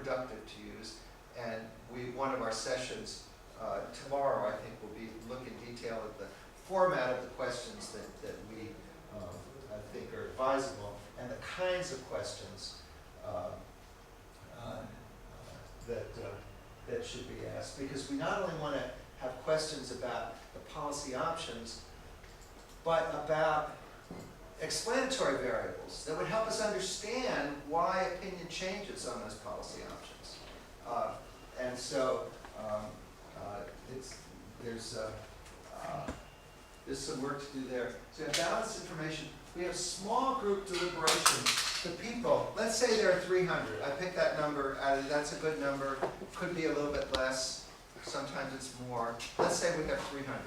productive to use. And one of our sessions tomorrow, I think, will be look in detail at the format of the questions that we I think are advisable, and the kinds of questions that should be asked. Because we not only want to have questions about the policy options, but about explanatory variables that would help us understand why opinion changes on those policy options. And so there's some work to do there. So we have balanced information. We have small group deliberation. The people, let's say there are 300. I picked that number. That's a good number. Could be a little bit less. Sometimes it's more. Let's say we have 300.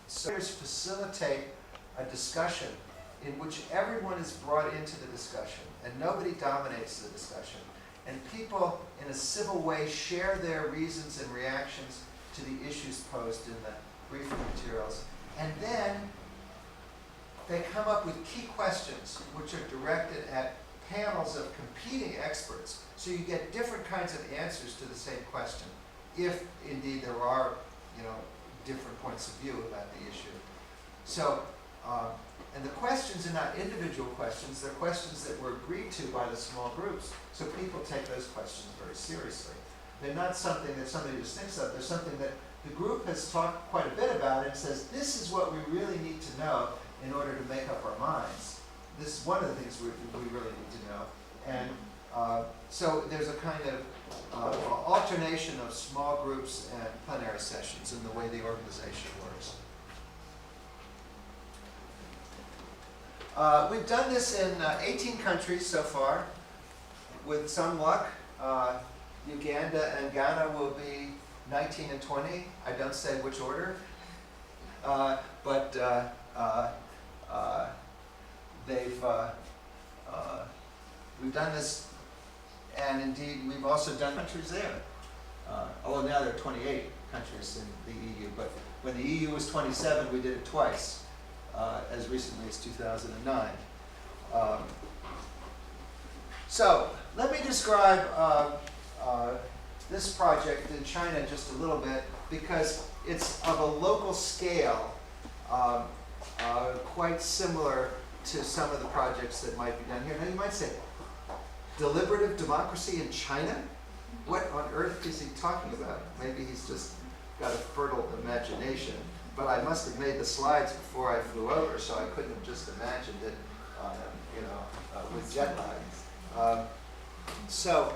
So facilitate a discussion in which everyone is brought into the discussion and nobody dominates the discussion. And people, in a civil way, share their reasons and reactions to the issues posed in the briefing materials. And then they come up with key questions which are directed at panels of competing experts. So you get different kinds of answers to the same question, if indeed there are, different points of view about the issue. So, and the questions are not individual questions, they're questions that were agreed to by the small groups. So people take those questions very seriously. They're not something that somebody just thinks of, they're something that the group has talked quite a bit about and says, this is what we really need to know in order to make up our minds. This is one of the things we really need to know. And so there's a kind of alternation of small groups and plenary sessions in the way the organization works. We've done this in 18 countries so far. With some luck, Uganda and Ghana will be 19 and 20. I don't say which order. We've done this, and indeed we've also done countries there. Although now there are 28 countries in the EU, but when the EU was 27, we did it twice, as recently as 2009. So let me describe this project in China just a little bit, because it's of a local scale, quite similar to some of the projects that might be done here. Now you might say, deliberative democracy in China? What on earth is he talking about? Maybe he's just got a fertile imagination. But I must have made the slides before I flew over, so I couldn't have just imagined it, with jet lag. So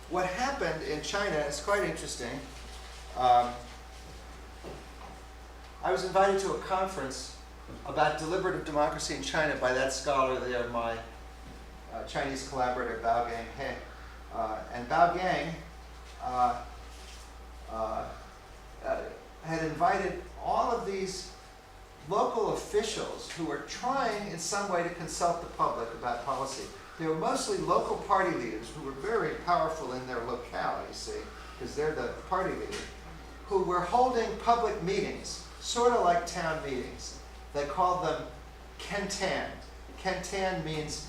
what happened in China is quite interesting. I was invited to a conference about deliberative democracy in China by that scholar there, my Chinese collaborator, Bao Gang He. And Bao Gang had invited all of these local officials who were trying in some way to consult the public about policy. They were mostly local party leaders who were very powerful in their locale, you see, because they're the party leader, who were holding public meetings, sort of like town meetings. They called them kentan. Kentan means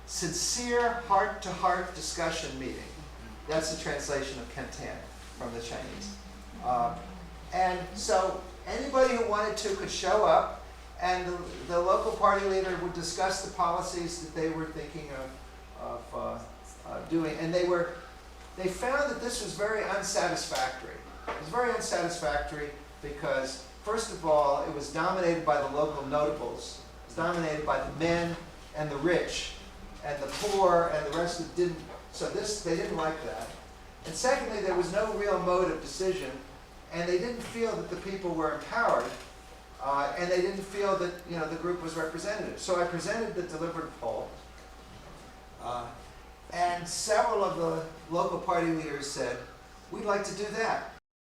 sincere heart-to-heart discussion meeting. That's the translation of kentan from the Chinese. And so anybody who wanted to could show up, and the local party leader would discuss the policies that they were thinking of doing. And they found that this was very unsatisfactory. It was very unsatisfactory because, first of all, it was dominated by the local notables. It was dominated by the men and the rich, and the poor and the rest of didn't. So they didn't like that. And secondly, there was no real mode of decision, and they didn't feel that the people were empowered, and they didn't feel that the group was representative. So I presented the delivered poll, and several of the local party leaders said, "We'd like to do that."